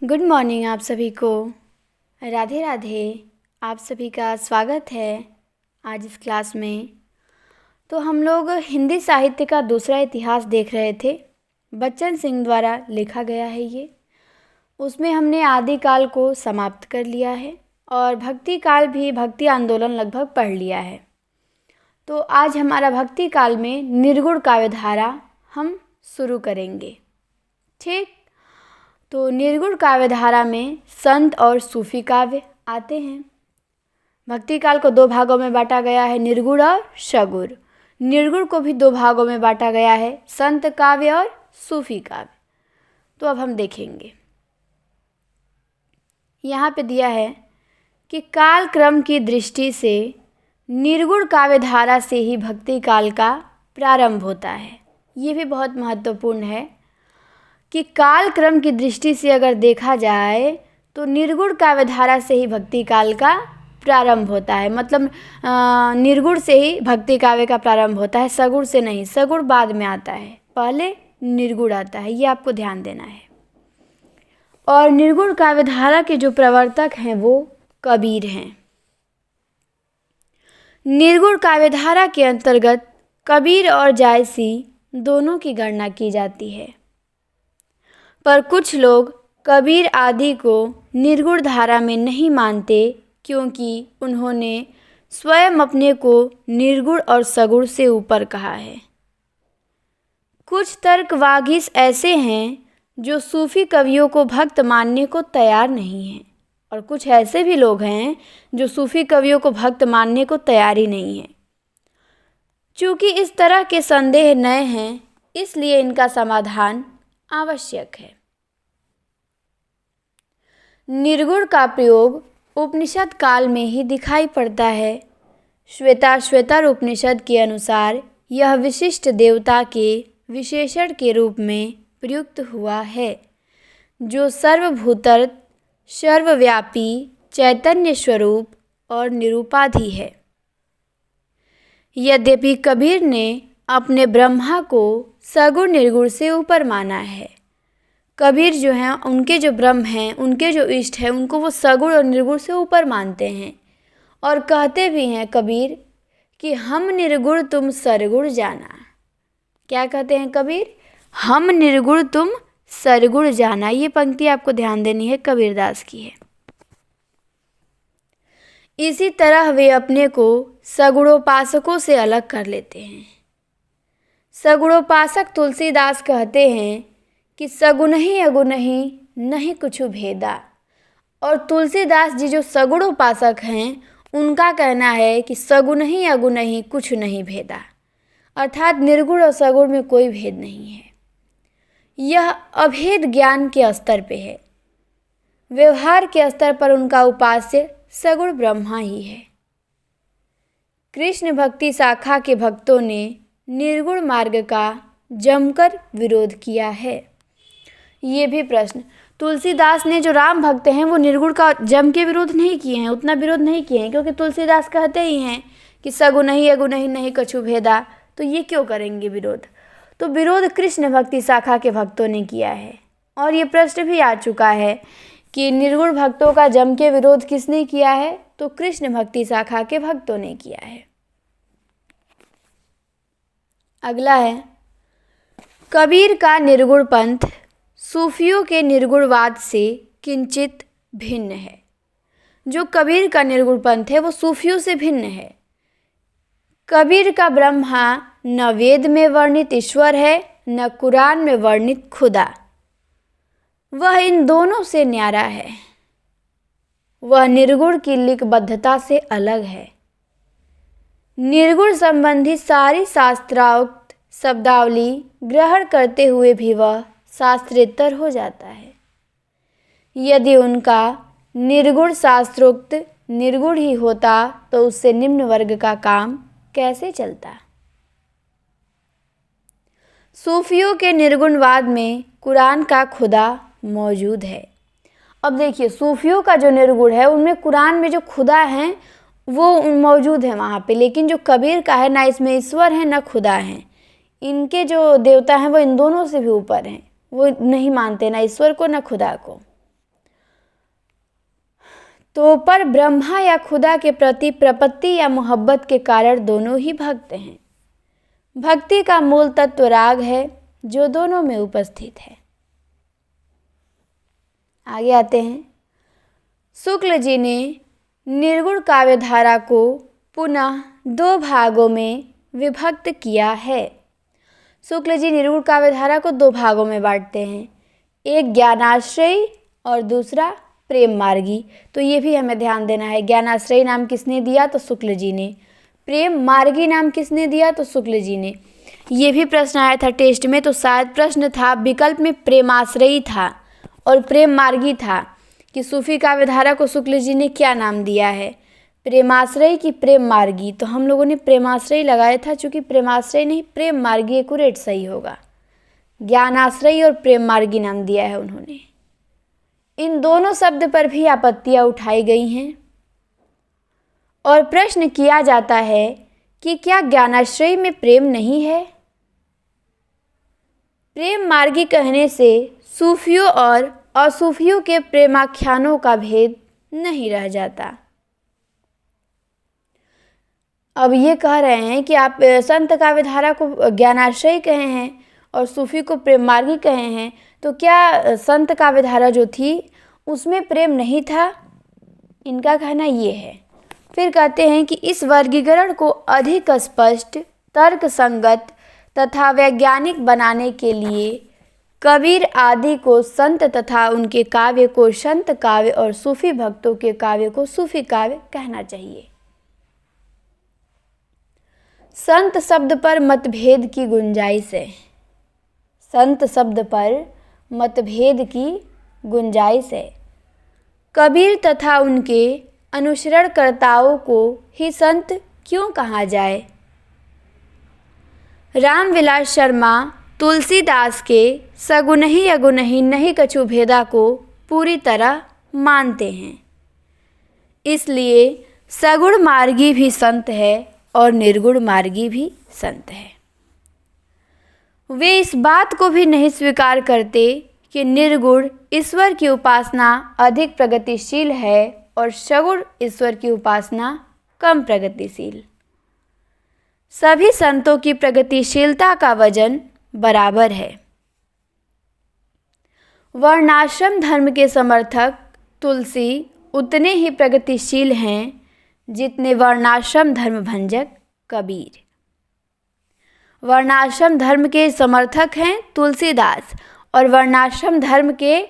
Good morning आप सभी को। राधे राधे। आप सभी का स्वागत है आज इस क्लास में। तो हम लोग हिंदी साहित्य का दूसरा इतिहास देख रहे थे। बच्चन सिंह द्वारा लिखा गया है ये। उसमें हमने आदिकाल को समाप्त कर लिया है और भक्ति काल भी, भक्ति आंदोलन लगभग पढ़ लिया है। तो आज हमारा भक्ति काल में निर्गुण काव्यधारा हम शुरू करेंगे। ठीक, तो निर्गुण काव्यधारा में संत और सूफी काव्य आते हैं। भक्ति काल को दो भागों में बांटा गया है, निर्गुण और सगुण। निर्गुण को भी दो भागों में बांटा गया है, संत काव्य और सूफी काव्य। तो अब हम देखेंगे, यहाँ पे दिया है कि काल क्रम की दृष्टि से निर्गुण काव्यधारा से ही भक्ति काल का प्रारंभ होता है। ये भी बहुत महत्वपूर्ण है कि काल क्रम की दृष्टि से अगर देखा जाए तो निर्गुण काव्यधारा से ही भक्ति काल का प्रारंभ होता है। मतलब निर्गुण से ही भक्ति काव्य का प्रारंभ होता है, सगुण से नहीं। सगुण बाद में आता है, पहले निर्गुण आता है, ये आपको ध्यान देना है। और निर्गुण काव्यधारा के जो प्रवर्तक हैं वो कबीर हैं। निर्गुण काव्यधारा के अंतर्गत कबीर और जायसी दोनों की गणना की जाती है, पर कुछ लोग कबीर आदि को निर्गुण धारा में नहीं मानते, क्योंकि उन्होंने स्वयं अपने को निर्गुण और सगुण से ऊपर कहा है। कुछ तर्कवागीश ऐसे हैं जो सूफी कवियों को भक्त मानने को तैयार नहीं हैं, और कुछ ऐसे भी लोग हैं जो सूफी कवियों को भक्त मानने को तैयार ही नहीं हैं। चूँकि इस तरह के संदेह नए हैं, इसलिए इनका समाधान आवश्यक है। निर्गुण का प्रयोग उपनिषद काल में ही दिखाई पड़ता है। श्वेताश्वतर उपनिषद के अनुसार यह विशिष्ट देवता के विशेषण के रूप में प्रयुक्त हुआ है, जो सर्वभूतर्थ, सर्वव्यापी, चैतन्य स्वरूप और निरूपाधि है। यद्यपि कबीर ने अपने ब्रह्मा को सगुण निर्गुण से ऊपर माना है। कबीर जो हैं, उनके जो ब्रह्म हैं, उनके जो इष्ट हैं, उनको वो सगुण और निर्गुण से ऊपर मानते हैं। और कहते भी हैं कबीर कि हम निर्गुण तुम सरगुण जाना। क्या कहते हैं कबीर? हम निर्गुण तुम सरगुण जाना। ये पंक्ति आपको ध्यान देनी है, कबीरदास की है। इसी तरह वे अपने को सगुणोपासकों से अलग कर लेते हैं। सगुणोपासक तुलसीदास कहते हैं कि सगुण ही अगुण ही नहीं कुछु भेदा। और तुलसीदास जी जो सगुणोपासक हैं, उनका कहना है कि सगुण ही अगुण ही कुछ नहीं भेदा, अर्थात निर्गुण और सगुण में कोई भेद नहीं है। यह अभेद ज्ञान के स्तर पे है। व्यवहार के स्तर पर उनका उपास्य सगुण ब्रह्मा ही है। कृष्ण भक्ति शाखा के भक्तों ने निर्गुण मार्ग का जमकर विरोध किया है। ये भी प्रश्न, तुलसीदास ने जो राम भक्त हैं वो निर्गुण का जम के विरोध नहीं किए हैं, उतना विरोध नहीं किए हैं, क्योंकि तुलसीदास कहते ही हैं कि सगुण ही अगुण ही नहीं कछु भेदा। तो ये क्यों करेंगे विरोध? तो विरोध कृष्ण भक्ति शाखा के भक्तों ने किया है। और ये प्रश्न भी आ चुका है कि निर्गुण भक्तों का जम के विरोध किसने किया है? तो कृष्ण भक्ति शाखा के भक्तों ने किया है। अगला है, कबीर का निर्गुण पंथ सूफियों के निर्गुणवाद से किंचित भिन्न है। जो कबीर का निर्गुण पंथ है वो सूफियों से भिन्न है। कबीर का ब्रह्मा न वेद में वर्णित ईश्वर है, न कुरान में वर्णित खुदा। वह इन दोनों से न्यारा है। वह निर्गुण की लिखबद्धता से अलग है। निर्गुण संबंधी सारी शास्त्रोक्त शब्दावली ग्रहण करते हुए भी वह शास्त्रेतर हो जाता है। यदि उनका निर्गुण शास्त्रोक्त निर्गुण ही होता तो उससे निम्न वर्ग का काम कैसे चलता? सूफियों के निर्गुणवाद में कुरान का खुदा मौजूद है। अब देखिए, सूफियों का जो निर्गुण है उनमें कुरान में जो खुदा हैं वो मौजूद है वहाँ पे, लेकिन जो कबीर का है ना इसमें ईश्वर है ना खुदा है। इनके जो देवता हैं वो इन दोनों से भी ऊपर हैं। वो नहीं मानते ना ईश्वर को ना खुदा को। तो पर ब्रह्मा या खुदा के प्रति प्रपत्ति या मोहब्बत के कारण दोनों ही भक्त हैं। भक्ति का मूल तत्व राग है जो दोनों में उपस्थित है। आगे आते हैं। शुक्ल जी ने निर्गुण काव्य धारा को पुनः दो भागों में विभक्त किया है। शुक्ल जी निर्गुण काव्य धारा को दो भागों में बांटते हैं, एक ज्ञानाश्रयी और दूसरा प्रेम मार्गी। तो ये भी हमें ध्यान देना है। ज्ञानाश्रयी नाम किसने दिया? तो शुक्ल जी ने। प्रेम मार्गी नाम किसने दिया? तो शुक्ल जी ने। ये भी प्रश्न आया था टेस्ट में, तो शायद प्रश्न था विकल्प में प्रेमाश्रयी था और प्रेम मार्गी था कि सूफी काव्य धारा को शुक्ल जी ने क्या नाम दिया है, प्रेमाश्रयी की प्रेम मार्गी। तो हम लोगों ने प्रेमाश्रयी लगाया था, चूँकि प्रेमाश्रयी नहीं प्रेम मार्गी एक्यूरेट सही होगा। ज्ञानाश्रयी और प्रेम मार्गी नाम दिया है उन्होंने। इन दोनों शब्द पर भी आपत्तियां उठाई गई हैं और प्रश्न किया जाता है कि क्या ज्ञानाश्रयी में प्रेम नहीं है? प्रेम मार्गी कहने से सूफियों और असूफियों के प्रेमाख्यानों का भेद नहीं रह जाता। अब ये कह रहे हैं कि आप संत काव्य धारा को ज्ञानाश्रयी कहे हैं और सूफी को प्रेम मार्गी कहे हैं, तो क्या संत काव्य धारा जो थी उसमें प्रेम नहीं था? इनका कहना ये है। फिर कहते हैं कि इस वर्गीकरण को अधिक स्पष्ट, तर्क संगत तथा वैज्ञानिक बनाने के लिए कबीर आदि को संत तथा उनके काव्य को संत काव्य और सूफी भक्तों के काव्य को सूफी काव्य कहना चाहिए। संत शब्द पर मतभेद की गुंजाइश है। संत शब्द पर मतभेद की गुंजाइश है। कबीर तथा उनके अनुसरणकर्ताओं को ही संत क्यों कहा जाए? रामविलास शर्मा तुलसीदास के सगुनहि अगुनहि नहीं कछु भेदा को पूरी तरह मानते हैं। इसलिए सगुण मार्गी भी संत है और निर्गुण मार्गी भी संत है। वे इस बात को भी नहीं स्वीकार करते कि निर्गुण ईश्वर की उपासना अधिक प्रगतिशील है और सगुण ईश्वर की उपासना कम प्रगतिशील। सभी संतों की प्रगतिशीलता का वजन बराबर है। वर्णाश्रम धर्म के समर्थक तुलसी उतने ही प्रगतिशील हैं जितने वर्णाश्रम धर्म भंजक कबीर। वर्णाश्रम धर्म के समर्थक हैं तुलसीदास और वर्णाश्रम धर्म के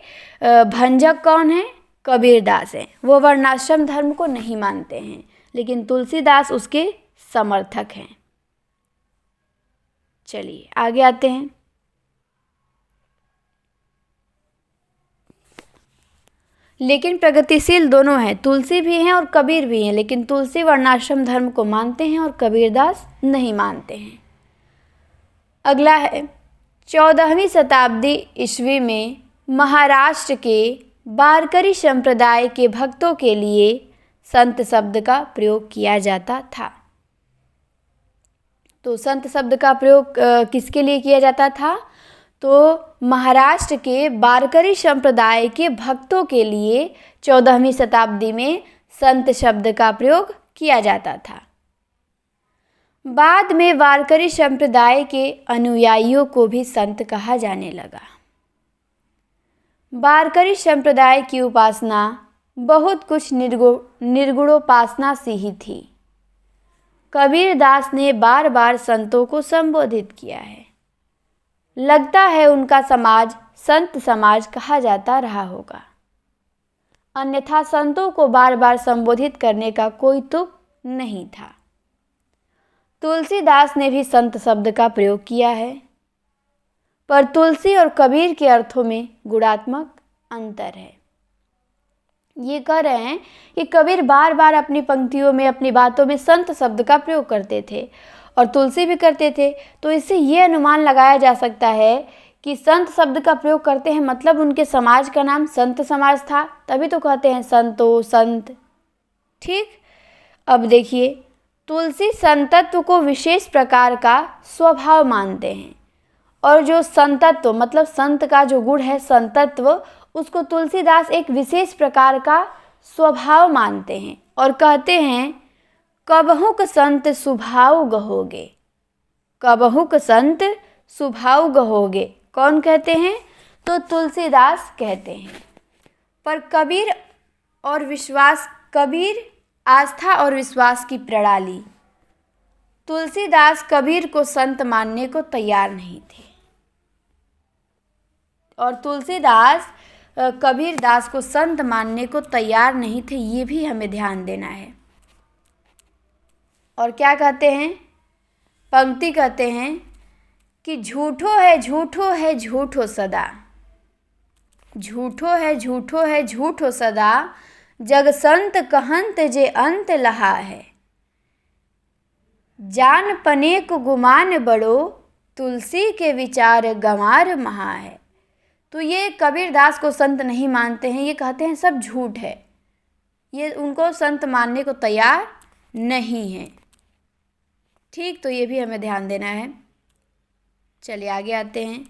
भंजक कौन हैं? कबीरदास हैं। वो वर्णाश्रम धर्म को नहीं मानते हैं, लेकिन तुलसीदास उसके समर्थक हैं। चलिए आगे आते हैं। लेकिन प्रगतिशील दोनों हैं, तुलसी भी हैं और कबीर भी हैं, लेकिन तुलसी वर्णाश्रम धर्म को मानते हैं और कबीरदास नहीं मानते हैं। अगला है 14वीं शताब्दी ईस्वी में महाराष्ट्र के वारकरी संप्रदाय के भक्तों के लिए संत शब्द का प्रयोग किया जाता था। तो संत शब्द का प्रयोग किसके लिए किया जाता था? तो महाराष्ट्र के वारकरी संप्रदाय के भक्तों के लिए 14वीं शताब्दी में संत शब्द का प्रयोग किया जाता था। बाद में वारकरी संप्रदाय के अनुयायियों को भी संत कहा जाने लगा। वारकरी संप्रदाय की उपासना बहुत कुछ निर्गुणोपासना सी ही थी। कबीरदास ने बार बार संतों को संबोधित किया है। लगता है उनका समाज संत समाज कहा जाता रहा होगा, अन्यथा संतों को बार बार संबोधित करने का कोई तुक नहीं था। तुलसीदास ने भी संत शब्द का प्रयोग किया है, पर तुलसी और कबीर के अर्थों में गुणात्मक अंतर है। ये कह रहे हैं कि कबीर बार बार अपनी पंक्तियों में, अपनी बातों में संत शब्द का प्रयोग करते थे और तुलसी भी करते थे। तो इससे ये अनुमान लगाया जा सकता है कि संत शब्द का प्रयोग करते हैं मतलब उनके समाज का नाम संत समाज था, तभी तो कहते हैं संतो संत। ठीक, अब देखिए, तुलसी संतत्व को विशेष प्रकार का स्वभाव मानते हैं और जो संतत्व मतलब संत का जो गुण है संतत्व, उसको तुलसीदास एक विशेष प्रकार का स्वभाव मानते हैं और कहते हैं कबहुक संत सुभाव गहोगे, कबहुक संत सुभाव गहोगे। कौन कहते हैं? तो तुलसीदास कहते हैं। पर कबीर आस्था और विश्वास की प्रणाली, तुलसीदास कबीर को संत मानने को तैयार नहीं थे और तुलसीदास कबीर दास को संत मानने को तैयार नहीं थे, ये भी हमें ध्यान देना है। और क्या कहते हैं? पंक्ति कहते हैं कि झूठो है झूठो है झूठो सदा, झूठो है झूठो है झूठो सदा, जग संत कहंत जे अंत लहा है, जान पने को गुमान बड़ो, तुलसी के विचार गंवार महा है। तो ये कबीरदास को संत नहीं मानते हैं, ये कहते हैं सब झूठ है, ये उनको संत मानने को तैयार नहीं है। ठीक, तो ये भी हमें ध्यान देना है। चलिए आगे आते हैं।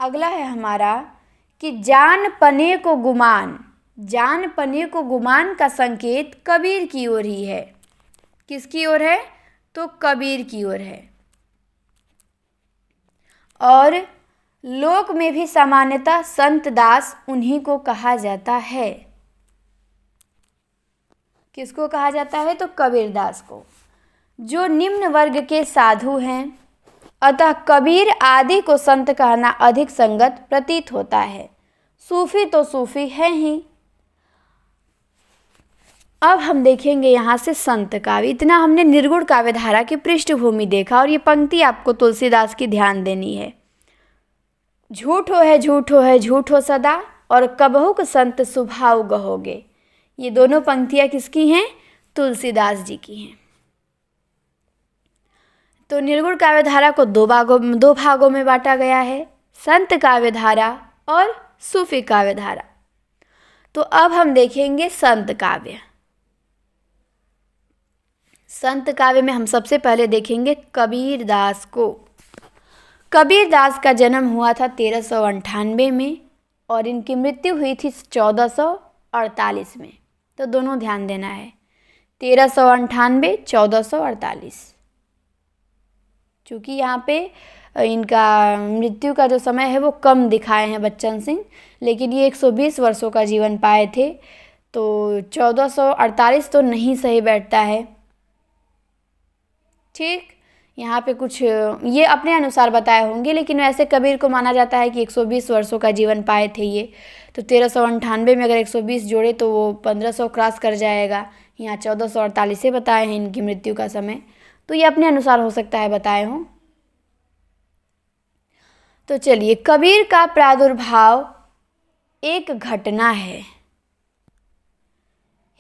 अगला है हमारा कि जान पने को गुमान, जान पने को गुमान का संकेत कबीर की ओर ही है। किसकी ओर है? तो कबीर की ओर है। और लोक में भी सामान्यतः संत दास उन्हीं को कहा जाता है। किसको कहा जाता है? तो कबीरदास को, जो निम्न वर्ग के साधु हैं। अतः कबीर आदि को संत कहना अधिक संगत प्रतीत होता है। सूफी तो सूफी है ही। अब हम देखेंगे यहाँ से संत काव्य। इतना हमने निर्गुण काव्य धारा की पृष्ठभूमि देखा और ये पंक्ति आपको तुलसीदास की ध्यान देनी है। झूठो है झूठो है झूठो सदा और कबहुक संत सुभाव गहोगे। ये दोनों पंक्तियाँ किसकी हैं? तुलसीदास जी की हैं। तो निर्गुण काव्य धारा को दो भागों में बांटा गया है, संत काव्य धारा और सूफी काव्य धारा। तो अब हम देखेंगे संत काव्य। संत काव्य में हम सबसे पहले देखेंगे कबीरदास को। कबीरदास का जन्म हुआ था 1398 में और इनकी मृत्यु हुई थी 1448 में। तो दोनों ध्यान देना है, 1398, 1448। चूँकि यहाँ पे इनका मृत्यु का जो समय है वो कम दिखाए हैं बच्चन सिंह, लेकिन ये 120 वर्षों का जीवन पाए थे, तो 1448 तो नहीं सही बैठता है। ठीक, यहाँ पे कुछ ये अपने अनुसार बताए होंगे, लेकिन वैसे कबीर को माना जाता है कि 120 वर्षों का जीवन पाए थे ये। तो 1398 में अगर 120 जोड़े तो वो 1500 क्रॉस कर जाएगा। यहाँ 1448 से बताए हैं इनकी मृत्यु का समय, तो ये अपने अनुसार हो सकता है बताए हों। तो चलिए, कबीर का प्रादुर्भाव एक घटना है।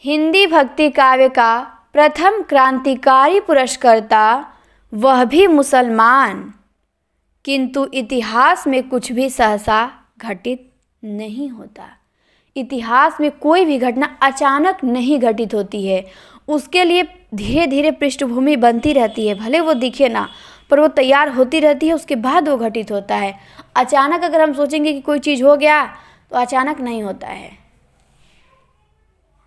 हिंदी भक्ति काव्य का प्रथम क्रांतिकारी पुरस्कर्ता वह भी मुसलमान, किंतु इतिहास में कुछ भी सहसा घटित नहीं होता। इतिहास में कोई भी घटना अचानक नहीं घटित होती है, उसके लिए धीरे धीरे पृष्ठभूमि बनती रहती है, भले वो दिखे ना, पर वो तैयार होती रहती है, उसके बाद वो घटित होता है। अचानक अगर हम सोचेंगे कि कोई चीज़ हो गया तो अचानक नहीं होता है।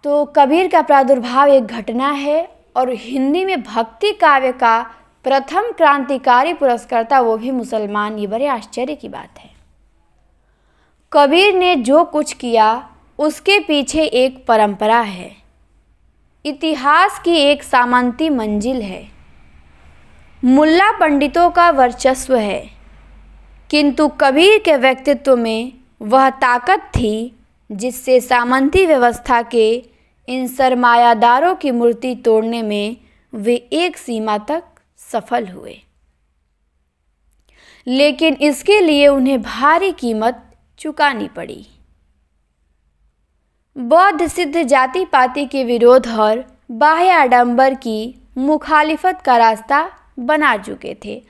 तो कबीर का प्रादुर्भाव एक घटना है और हिंदी में भक्ति काव्य का प्रथम क्रांतिकारी पुरस्कर्ता वो भी मुसलमान, ये बड़े आश्चर्य की बात है। कबीर ने जो कुछ किया उसके पीछे एक परंपरा है, इतिहास की एक सामंती मंजिल है, मुल्ला पंडितों का वर्चस्व है, किंतु कबीर के व्यक्तित्व में वह ताकत थी जिससे सामंती व्यवस्था के इन सरमायादारों की मूर्ति तोड़ने में वे एक सीमा तक सफल हुए, लेकिन इसके लिए उन्हें भारी कीमत चुकानी पड़ी। बौद्ध सिद्ध जाति पाति के विरोध और बाह्य आडंबर की मुखालिफत का रास्ता बना चुके थे।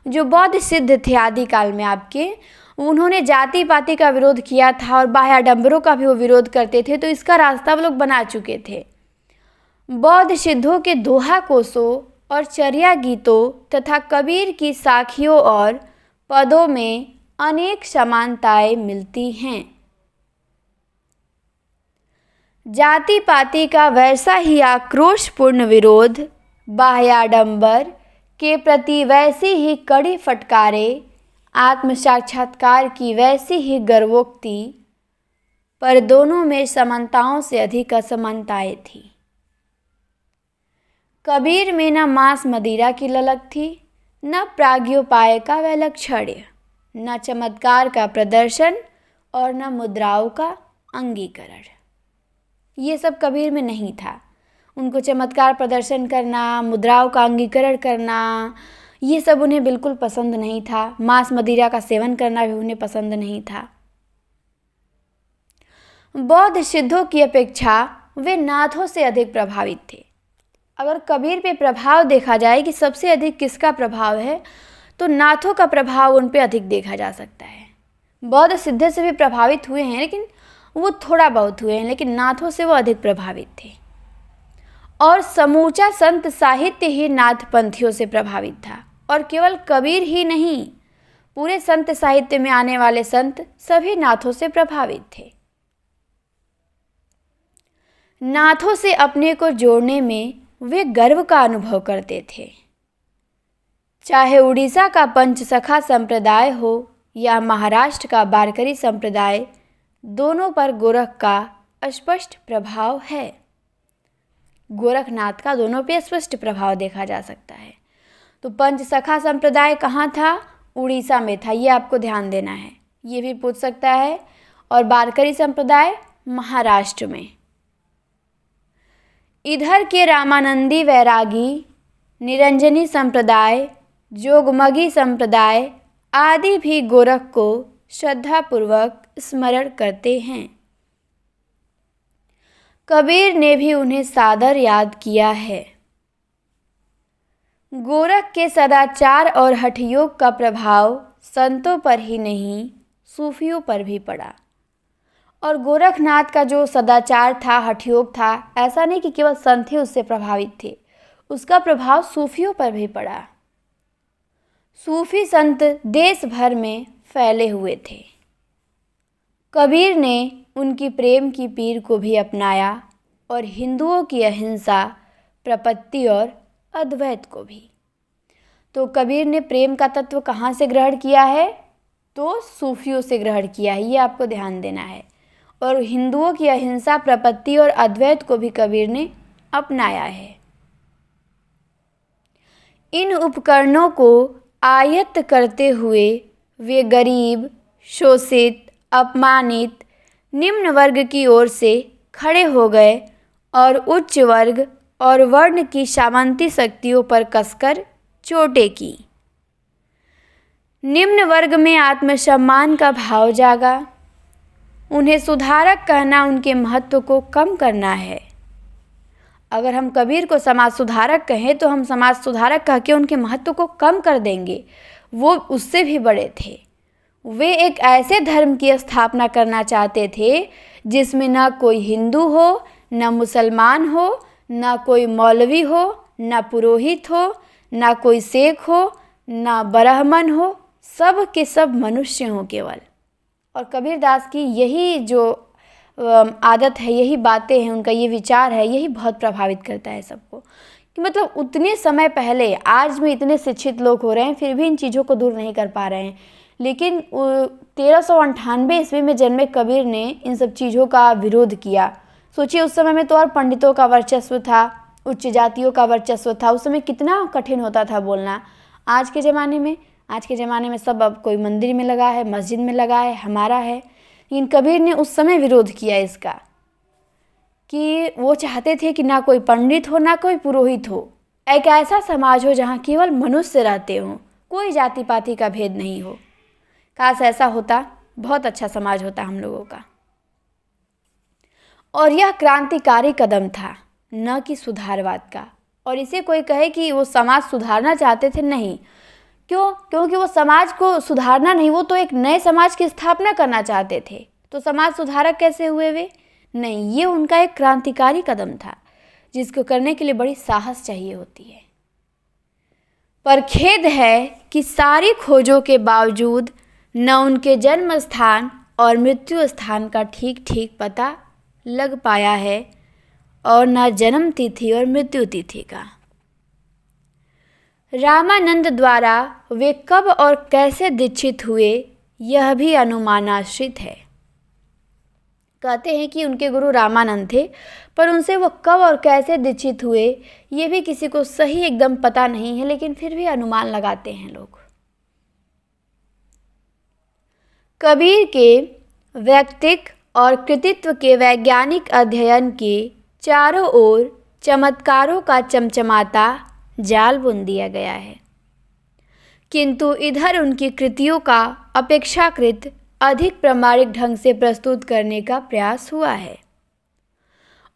जो बौद्ध सिद्ध थे आदिकाल में आपके, उन्होंने जाति पाति का विरोध किया था और बाह्य आडंबरों का भी वो विरोध करते थे, तो इसका रास्ता वो लोग बना चुके थे। बौद्ध सिद्धों के दोहा कोसों और चर्या गीतों तथा कबीर की साखियों और पदों में अनेक समानताएं मिलती हैं। जाति पाति का वैसा ही आक्रोशपूर्ण विरोध, बाह्याडंबर के प्रति वैसी ही कड़ी फटकारें, आत्म साक्षात्कार की वैसी ही गर्वोक्ति, पर दोनों में समानताओं से अधिक असमानताएं थी। कबीर में न मांस मदिरा की ललक थी, न प्राज्ञोपाय का वह लक्षण्य, न चमत्कार का प्रदर्शन और न मुद्राओं का अंगीकरण। ये सब कबीर में नहीं था। उनको चमत्कार प्रदर्शन करना, मुद्राओं का अंगीकरण करना, ये सब उन्हें बिल्कुल पसंद नहीं था। मांस मदिरा का सेवन करना भी उन्हें पसंद नहीं था। बौद्ध सिद्धों की अपेक्षा वे नाथों से अधिक प्रभावित थे। अगर कबीर पे प्रभाव देखा जाए कि सबसे अधिक किसका प्रभाव है, तो नाथों का प्रभाव उन पे अधिक देखा जा सकता है। बौद्ध सिद्ध से भी प्रभावित हुए हैं, लेकिन वो थोड़ा बहुत हुए हैं, लेकिन नाथों से वो अधिक प्रभावित थे। और समूचा संत साहित्य ही नाथ पंथियों से प्रभावित था। और केवल कबीर ही नहीं, पूरे संत साहित्य में आने वाले संत सभी नाथों से प्रभावित थे। नाथों से अपने को जोड़ने में वे गर्व का अनुभव करते थे। चाहे उड़ीसा का पंचसखा संप्रदाय हो या महाराष्ट्र का वारकरी संप्रदाय, दोनों पर गोरख का स्पष्ट प्रभाव है। गोरखनाथ का दोनों पे स्पष्ट प्रभाव देखा जा सकता है। तो पंचसखा संप्रदाय कहाँ था? उड़ीसा में था। ये आपको ध्यान देना है, ये भी पूछ सकता है। और वारकरी संप्रदाय महाराष्ट्र में। इधर के रामानंदी वैरागी, निरंजनी संप्रदाय, जोगमगी संप्रदाय आदि भी गोरख को श्रद्धापूर्वक स्मरण करते हैं। कबीर ने भी उन्हें सादर याद किया है। गोरख के सदाचार और हठयोग का प्रभाव संतों पर ही नहीं, सूफियों पर भी पड़ा। और गोरखनाथ का जो सदाचार था, हठयोग था, ऐसा नहीं कि केवल संत ही उससे प्रभावित थे, उसका प्रभाव सूफियों पर भी पड़ा। सूफी संत देश भर में फैले हुए थे। कबीर ने उनकी प्रेम की पीर को भी अपनाया और हिंदुओं की अहिंसा, प्रपत्ति और अद्वैत को भी। तो कबीर ने प्रेम का तत्व कहाँ से ग्रहण किया है? तो सूफियों से ग्रहण किया है, ये आपको ध्यान देना है। और हिंदुओं की अहिंसा, प्रपत्ति और अद्वैत को भी कबीर ने अपनाया है। इन उपकरणों को आयत्त करते हुए वे गरीब, शोषित, अपमानित, निम्न वर्ग की ओर से खड़े हो गए और उच्च वर्ग और वर्ण की सामंती शक्तियों पर कसकर चोटें की। निम्न वर्ग में आत्मसम्मान का भाव जागा। उन्हें सुधारक कहना उनके महत्व को कम करना है। अगर हम कबीर को समाज सुधारक कहें तो हम समाज सुधारक कह के उनके महत्व को कम कर देंगे। वो उससे भी बड़े थे। वे एक ऐसे धर्म की स्थापना करना चाहते थे जिसमें न कोई हिंदू हो, न मुसलमान हो, न कोई मौलवी हो, न पुरोहित हो, न कोई शेख हो, न ब्राह्मण हो, सब के सब मनुष्य हों केवल। और कबीरदास की यही जो आदत है, यही बातें हैं, उनका ये विचार है, यही बहुत प्रभावित करता है सबको। कि मतलब उतने समय पहले, आज में इतने शिक्षित लोग हो रहे हैं फिर भी इन चीज़ों को दूर नहीं कर पा रहे हैं। लेकिन 1398 ईस्वी में जन्मे कबीर ने इन सब चीज़ों का विरोध किया। सोचिए उस समय में तो और पंडितों का वर्चस्व था, उच्च जातियों का वर्चस्व था। उस समय कितना कठिन होता था बोलना। आज के ज़माने में सब अब कोई मंदिर में लगा है, मस्जिद में लगा है, हमारा है। लेकिन कबीर ने उस समय विरोध किया इसका, कि वो चाहते थे कि ना कोई पंडित हो, ना कोई पुरोहित हो। एक ऐसा समाज हो जहाँ केवल मनुष्य रहते हों, कोई जाति पाति का भेद नहीं हो। काश ऐसा होता, बहुत अच्छा समाज होता हम लोगों का। और यह क्रांतिकारी कदम था, न कि सुधारवाद का। और इसे कोई कहे कि वो समाज सुधारना चाहते थे, नहीं। क्यों? क्योंकि वो समाज को सुधारना नहीं, वो तो एक नए समाज की स्थापना करना चाहते थे। तो समाज सुधारक कैसे हुए वे? नहीं, ये उनका एक क्रांतिकारी कदम था जिसको करने के लिए बड़ी साहस चाहिए होती है। पर खेद है कि सारी खोजों के बावजूद न उनके जन्म स्थान और मृत्यु स्थान का ठीक ठीक पता लग पाया है और न जन्म तिथि और मृत्यु तिथि का। रामानंद द्वारा वे कब और कैसे दीक्षित हुए यह भी अनुमानाश्रित है। कहते हैं कि उनके गुरु रामानंद थे, पर उनसे वो कब और कैसे दीक्षित हुए ये भी किसी को सही एकदम पता नहीं है, लेकिन फिर भी अनुमान लगाते हैं लोग। कबीर के व्यक्तिक और कृतित्व के वैज्ञानिक अध्ययन के चारों ओर चमत्कारों का चमचमाता जाल बुन दिया गया है, किंतु इधर उनकी कृतियों का अपेक्षाकृत अधिक प्रामाणिक ढंग से प्रस्तुत करने का प्रयास हुआ है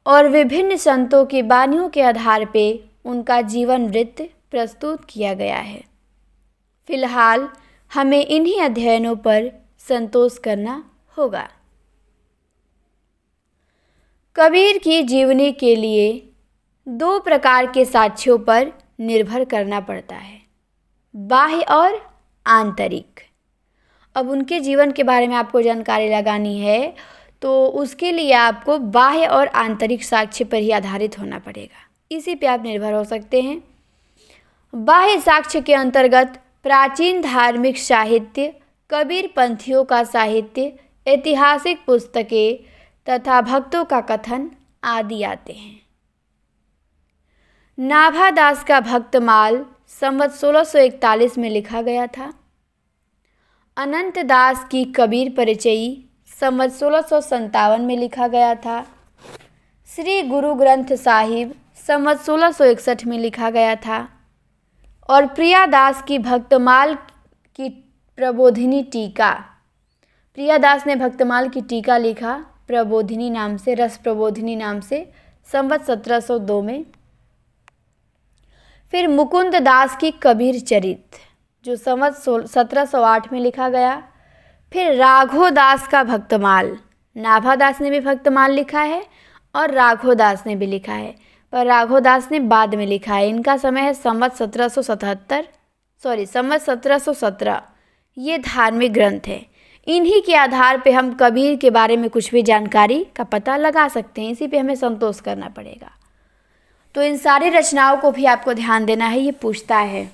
और विभिन्न संतों की वाणियों के आधार पे उनका जीवन वृत्त प्रस्तुत किया गया है। फिलहाल हमें इन्हीं अध्ययनों पर संतोष करना होगा। कबीर की जीवनी के लिए दो प्रकार के साक्ष्यों पर निर्भर करना पड़ता है, बाह्य और आंतरिक। अब उनके जीवन के बारे में आपको जानकारी लगानी है तो उसके लिए आपको बाह्य और आंतरिक साक्ष्य पर ही आधारित होना पड़ेगा, इसी पे आप निर्भर हो सकते हैं। बाह्य साक्ष्य के अंतर्गत प्राचीन धार्मिक साहित्य, कबीर पंथियों का साहित्य, ऐतिहासिक पुस्तकें तथा भक्तों का कथन आदि आते हैं। नाभादास का भक्तमाल संवत 1641 में लिखा गया था। अनंत दास की कबीर परिचयी संवत 1657 में लिखा गया था। श्री गुरु ग्रंथ साहिब संवत 1661 में लिखा गया था और प्रियादास की भक्तमाल की प्रबोधिनी टीका, प्रियादास ने भक्तमाल की टीका लिखा प्रबोधिनी नाम से, रस प्रबोधिनी नाम से, संवत 1702 में। फिर मुकुंद दास की कबीर चरित जो संवत 1708 में लिखा गया। फिर राघो दास का भक्तमाल, नाभादास ने भी भक्तमाल लिखा है और राघो दास ने भी लिखा है, पर राघो दास ने बाद में लिखा है। इनका समय है संवत 1717। ये धार्मिक ग्रंथ है। इन्हीं के आधार पे हम कबीर के बारे में कुछ भी जानकारी का पता लगा सकते हैं, इसी पे हमें संतोष करना पड़ेगा। तो इन सारी रचनाओं को भी आपको ध्यान देना है। ये पूछता है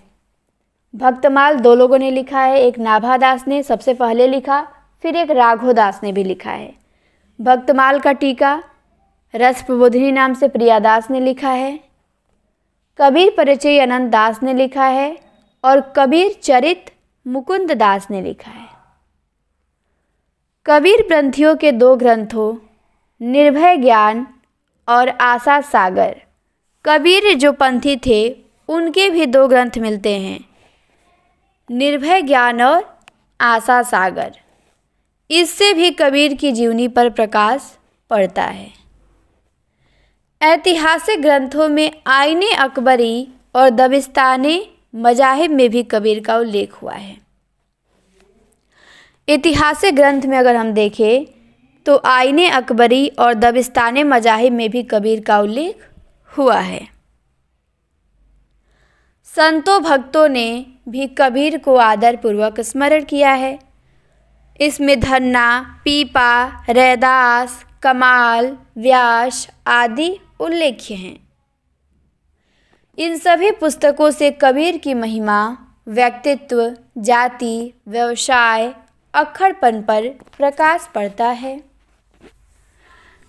भक्तमाल दो लोगों ने लिखा है, एक नाभादास ने सबसे पहले लिखा, फिर एक राघो दास ने भी लिखा है। भक्तमाल का टीका रस प्रबोधिनी नाम से प्रियादास ने लिखा है। कबीर परिचय अनंत दास ने लिखा है और कबीर चरित मुकुंद दास ने लिखा है। कबीर पंथियों के दो ग्रंथों निर्भय ज्ञान और आशा सागर, कबीर जो पंथी थे उनके भी दो ग्रंथ मिलते हैं, निर्भय ज्ञान और आशा सागर। इससे भी कबीर की जीवनी पर प्रकाश पड़ता है। ऐतिहासिक ग्रंथों में आईने अकबरी और दबिस्ताने मजाहिब में भी कबीर का उल्लेख हुआ है। ऐतिहासिक ग्रंथ में अगर हम देखें तो आईने अकबरी और दबिस्ताने मजाहिब में भी कबीर का उल्लेख हुआ है। संतों भक्तों ने भी कबीर को आदरपूर्वक स्मरण किया है। इसमें धन्ना, पीपा, रैदास, कमाल, व्यास आदि उल्लेख्य हैं। इन सभी पुस्तकों से कबीर की महिमा, व्यक्तित्व, जाति, व्यवसाय, अक्खड़पन पर प्रकाश पड़ता है।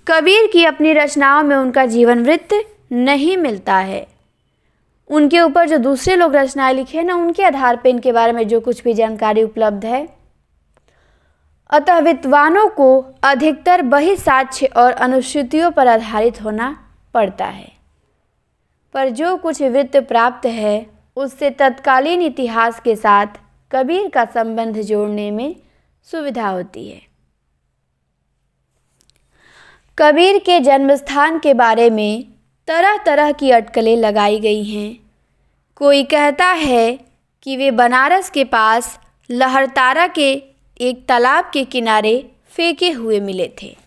कबीर की अपनी रचनाओं में उनका जीवन वृत्त नहीं मिलता है। उनके ऊपर जो दूसरे लोग रचनाएं लिखे हैं ना, उनके आधार पर इनके बारे में जो कुछ भी जानकारी उपलब्ध है। अतः विद्वानों को अधिकतर वही साक्ष्य और अनुश्रुतियों पर आधारित होना पड़ता है, पर जो कुछ वृत्त प्राप्त है उससे तत्कालीन इतिहास के साथ कबीर का संबंध जोड़ने में सुविधा होती है। कबीर के जन्मस्थान के बारे में तरह तरह की अटकलें लगाई गई हैं। कोई कहता है कि वे बनारस के पास लहरतारा के एक तालाब के किनारे फेंके हुए मिले थे।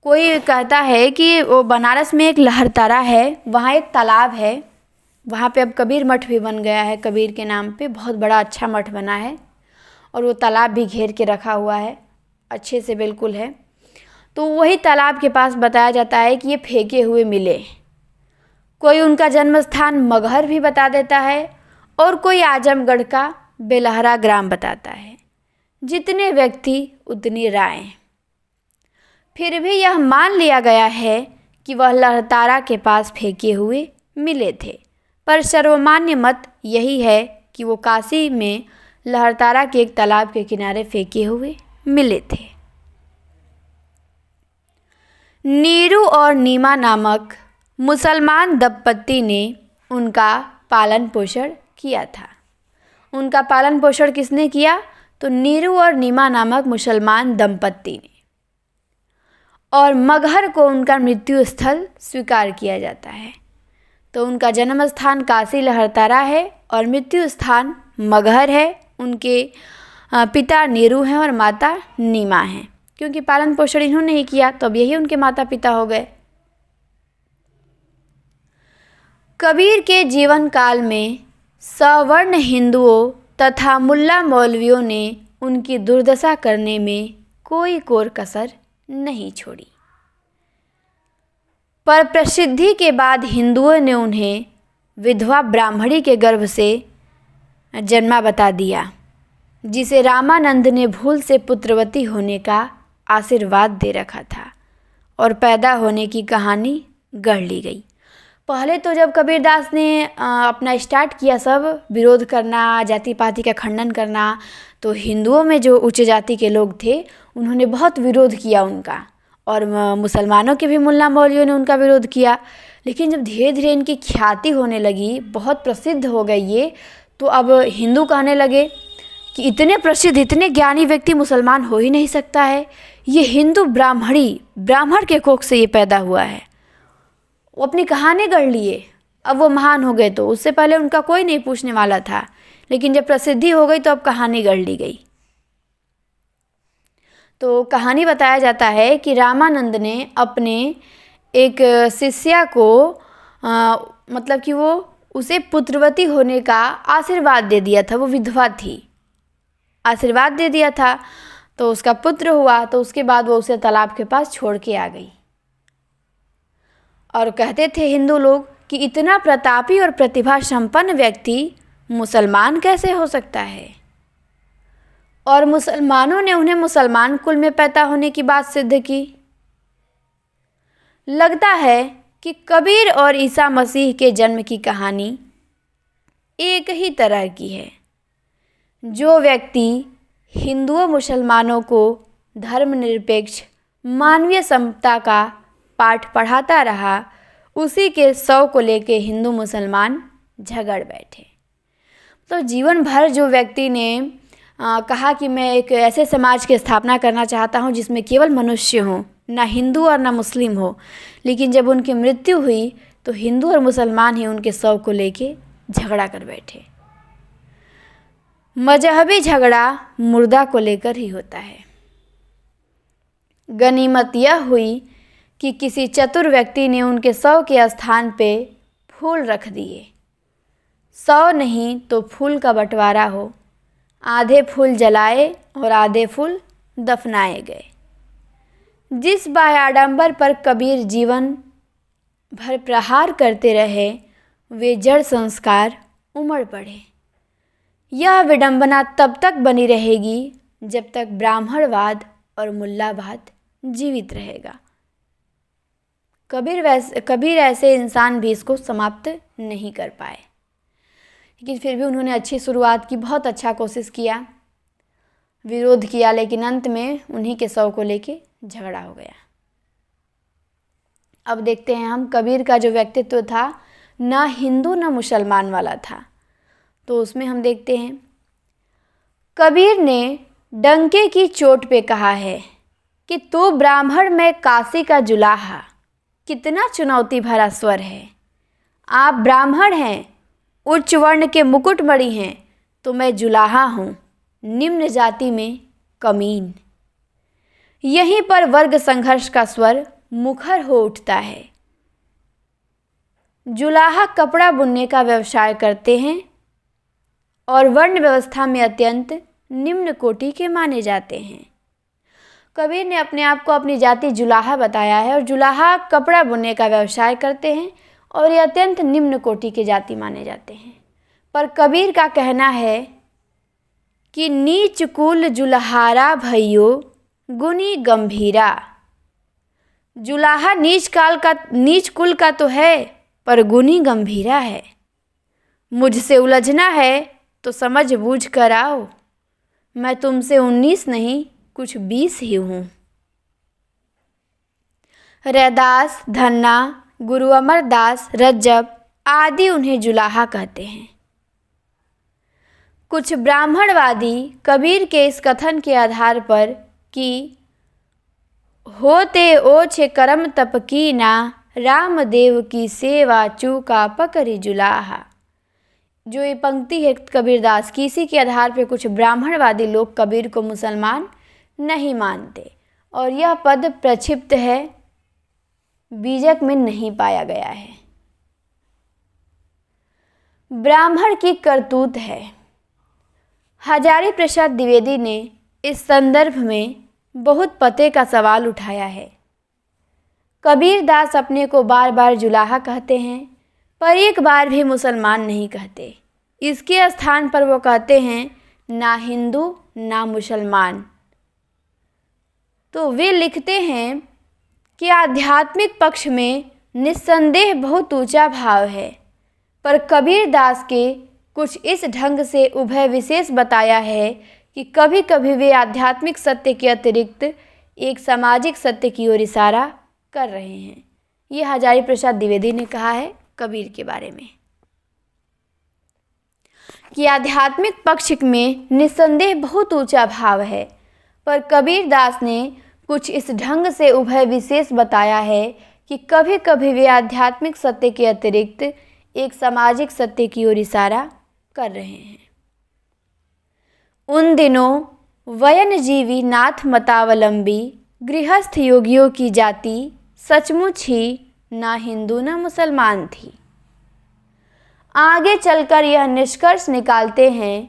कोई कहता है कि वो बनारस में एक लहरतारा है, वहाँ एक तालाब है, वहाँ पे अब कबीर मठ भी बन गया है। कबीर के नाम पे बहुत बड़ा अच्छा मठ बना है। और वो तालाब भी घेर के रखा हुआ है, अच्छे से बिल्कुल है। तो वही तालाब के पास बताया जाता है कि ये फेंके हुए मिले। कोई उनका जन्म स्थान मगहर भी बता देता है और कोई आजमगढ़ का बेलहरा ग्राम बताता है। जितने व्यक्ति उतनी राय। फिर भी यह मान लिया गया है कि वह लहरतारा के पास फेंके हुए मिले थे, पर सर्वमान्य मत यही है कि वो काशी में लहरतारा के एक तालाब के किनारे फेंके हुए मिले थे। नीरू और नीमा नामक मुसलमान दंपत्ति ने उनका पालन पोषण किया था। उनका पालन पोषण किसने किया? तो नीरू और नीमा नामक मुसलमान दंपत्ति ने। और मगहर को उनका मृत्यु स्थल स्वीकार किया जाता है। तो उनका जन्म स्थान काशी लहरतारा है और मृत्यु स्थान मगहर है। उनके पिता नीरू हैं और माता नीमा हैं। क्योंकि पालन पोषण इन्होंने ही किया तो अब यही उनके माता पिता हो गए। कबीर के जीवन काल में सवर्ण हिंदुओं तथा मुल्ला मौलवियों ने उनकी दुर्दशा करने में कोई कोर कसर नहीं छोड़ी, पर प्रसिद्धि के बाद हिंदुओं ने उन्हें विधवा ब्राह्मणी के गर्भ से जन्मा बता दिया, जिसे रामानंद ने भूल से पुत्रवती होने का आशीर्वाद दे रखा था और पैदा होने की कहानी गढ़ ली गई। पहले तो जब कबीरदास ने अपना स्टार्ट किया सब विरोध करना, जाति पाति का खंडन करना, तो हिंदुओं में जो उच्च जाति के लोग थे उन्होंने बहुत विरोध किया उनका, और मुसलमानों के भी मुल्ला मौलवियों ने उनका विरोध किया। लेकिन जब धीरे धीरे इनकी ख्याति होने लगी, बहुत प्रसिद्ध हो गई ये, तो अब हिंदू कहने लगे कि इतने प्रसिद्ध, इतने ज्ञानी व्यक्ति मुसलमान हो ही नहीं सकता है, ये हिंदू ब्राह्मण के कोख से ये पैदा हुआ है। वो अपनी कहानी गढ़ लिए, अब वो महान हो गए। तो उससे पहले उनका कोई नहीं पूछने वाला था, लेकिन जब प्रसिद्धि हो गई तो अब कहानी गढ़ ली गई। तो कहानी बताया जाता है कि रामानंद ने अपने एक शिष्या को मतलब कि वो उसे पुत्रवती होने का आशीर्वाद दे दिया था। वो विधवा थी, आशीर्वाद दे दिया था, तो उसका पुत्र हुआ। तो उसके बाद वो उसे तालाब के पास छोड़ के आ गई। और कहते थे हिंदू लोग कि इतना प्रतापी और प्रतिभा संपन्न व्यक्ति मुसलमान कैसे हो सकता है। और मुसलमानों ने उन्हें मुसलमान कुल में पैदा होने की बात सिद्ध की। लगता है कि कबीर और ईसा मसीह के जन्म की कहानी एक ही तरह की है। जो व्यक्ति हिंदुओं मुसलमानों को धर्मनिरपेक्ष मानवीय समता का पाठ पढ़ाता रहा, उसी के शव को लेके हिंदू मुसलमान झगड़ बैठे। तो जीवन भर जो व्यक्ति ने कहा कि मैं एक ऐसे समाज की स्थापना करना चाहता हूँ जिसमें केवल मनुष्य हों, ना हिंदू और ना मुस्लिम हो, लेकिन जब उनकी मृत्यु हुई तो हिंदू और मुसलमान ही उनके शव को लेके झगड़ा कर बैठे। मजहबी झगड़ा मुर्दा को लेकर ही होता है। गनीमत यह हुई कि किसी चतुर व्यक्ति ने उनके शव के स्थान पे फूल रख दिए। शव नहीं तो फूल का बंटवारा हो, आधे फूल जलाए और आधे फूल दफनाए गए। जिस बाह्याडंबर पर कबीर जीवन भर प्रहार करते रहे, वे जड़ संस्कार उमड़ पड़े। यह विडंबना तब तक बनी रहेगी जब तक ब्राह्मणवाद और मुल्लावाद जीवित रहेगा। कबीर ऐसे इंसान भी इसको समाप्त नहीं कर पाए, लेकिन फिर भी उन्होंने अच्छी शुरुआत की, बहुत अच्छा कोशिश किया, विरोध किया, लेकिन अंत में उन्हीं के शव को लेके झगड़ा हो गया। अब देखते हैं हम कबीर का जो व्यक्तित्व था, ना हिंदू ना मुसलमान वाला था। तो उसमें हम देखते हैं कबीर ने डंके की चोट पे कहा है कि तू ब्राह्मण मैं काशी का जुलाहा। कितना चुनौती भरा स्वर है। आप ब्राह्मण हैं, उच्च वर्ण के मुकुटमणि हैं, तो मैं जुलाहा हूँ, निम्न जाति में कमीन। यहीं पर वर्ग संघर्ष का स्वर मुखर हो उठता है। जुलाहा कपड़ा बुनने का व्यवसाय करते हैं और वर्ण व्यवस्था में अत्यंत निम्न कोटि के माने जाते हैं। कबीर ने अपने आप को अपनी जाति जुलाहा बताया है और जुलाहा कपड़ा बुनने का व्यवसाय करते हैं और ये अत्यंत निम्न कोटि के जाति माने जाते हैं। पर कबीर का कहना है कि नीच कुल जुलहारा भइयो गुनी गंभीरा। जुलाहा नीच कुल का तो है पर गुनी गंभीरा है। मुझसे उलझना है तो समझ बूझ कर आओ, मैं तुमसे 19 नहीं कुछ 20 ही हूँ। रैदास, धन्ना, गुरु अमरदास, रज्जब आदि उन्हें जुलाहा कहते हैं। कुछ ब्राह्मणवादी कबीर के इस कथन के आधार पर कि होते ओछे करम तप कीना, रामदेव की सेवा चूका पकड़ी जुलाहा, जो ये पंक्ति है कबीरदास की, इसी के आधार पर कुछ ब्राह्मणवादी लोग कबीर को मुसलमान नहीं मानते और यह पद प्रक्षिप्त है, बीजक में नहीं पाया गया है। ब्राह्मण की करतूत है। हजारी प्रसाद द्विवेदी ने इस संदर्भ में बहुत पते का सवाल उठाया है। कबीरदास अपने को बार बार जुलाहा कहते हैं पर एक बार भी मुसलमान नहीं कहते। इसके स्थान पर वो कहते हैं ना हिंदू ना मुसलमान। तो वे लिखते हैं कि आध्यात्मिक पक्ष में निस्संदेह बहुत ऊंचा भाव है, पर कबीरदास के कुछ इस ढंग से उभय विशेष बताया है कि कभी कभी वे आध्यात्मिक सत्य के अतिरिक्त एक सामाजिक सत्य की ओर इशारा कर रहे हैं। ये हजारी प्रसाद द्विवेदी ने कहा है कबीर के बारे में कि आध्यात्मिक पक्ष में निस्संदेह बहुत ऊंचा भाव है, पर कबीरदास ने कुछ इस ढंग से उभय विशेष बताया है कि कभी कभी वे आध्यात्मिक सत्य के अतिरिक्त एक सामाजिक सत्य की ओर इशारा कर रहे हैं। उन दिनों वयनजीवी नाथ मतावलंबी गृहस्थ योगियों की जाति सचमुच ही ना हिंदू ना मुसलमान थी। आगे चलकर यह निष्कर्ष निकालते हैं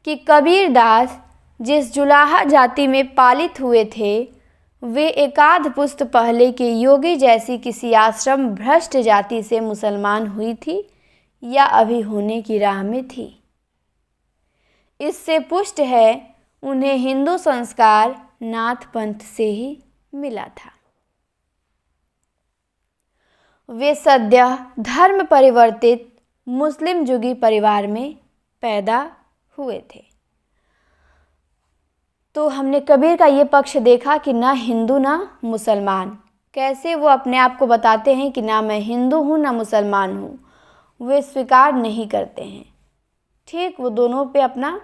कि कबीरदास जिस जुलाहा जाति में पालित हुए थे वे एकाध पुस्त पहले के योगी जैसी किसी आश्रम भ्रष्ट जाति से मुसलमान हुई थी या अभी होने की राह में थी। इससे पुष्ट है उन्हें हिंदू संस्कार नाथ पंथ से ही मिला था। वे सद्य धर्म परिवर्तित मुस्लिम जुगी परिवार में पैदा हुए थे। तो हमने कबीर का ये पक्ष देखा कि ना हिंदू ना मुसलमान, कैसे वो अपने आप को बताते हैं कि ना मैं हिंदू हूँ ना मुसलमान हूँ, वे स्वीकार नहीं करते हैं। ठीक, वो दोनों पे अपना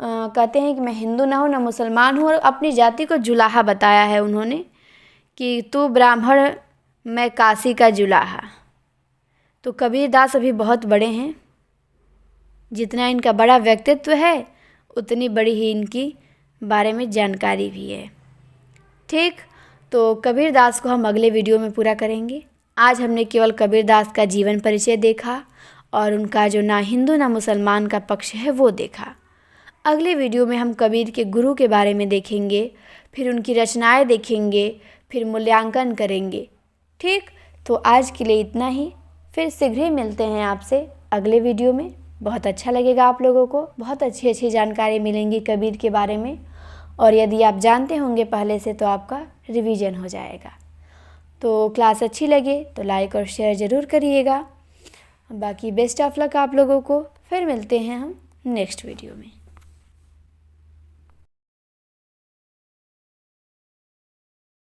कहते हैं कि मैं हिंदू ना हूँ ना मुसलमान हूँ और अपनी जाति को जुलाहा बताया है उन्होंने कि तू ब्राह्मण मैं काशी का जुलाहा। तो कबीरदास अभी बहुत बड़े हैं, जितना इनका बड़ा व्यक्तित्व है उतनी बड़ी ही इनकी बारे में जानकारी भी है। ठीक, तो कबीरदास को हम अगले वीडियो में पूरा करेंगे। आज हमने केवल कबीरदास का जीवन परिचय देखा और उनका जो ना हिंदू ना मुसलमान का पक्ष है वो देखा। अगले वीडियो में हम कबीर के गुरु के बारे में देखेंगे, फिर उनकी रचनाएं देखेंगे, फिर मूल्यांकन करेंगे। ठीक, तो आज के लिए इतना ही, फिर शीघ्र ही मिलते हैं आपसे अगले वीडियो में। बहुत अच्छा लगेगा आप लोगों को, बहुत अच्छी अच्छी जानकारी मिलेंगी कबीर के बारे में और यदि आप जानते होंगे पहले से तो आपका रिवीजन हो जाएगा। तो क्लास अच्छी लगे तो लाइक और शेयर ज़रूर करिएगा। बाकी बेस्ट ऑफ लक आप लोगों को। फिर मिलते हैं हम नेक्स्ट वीडियो में।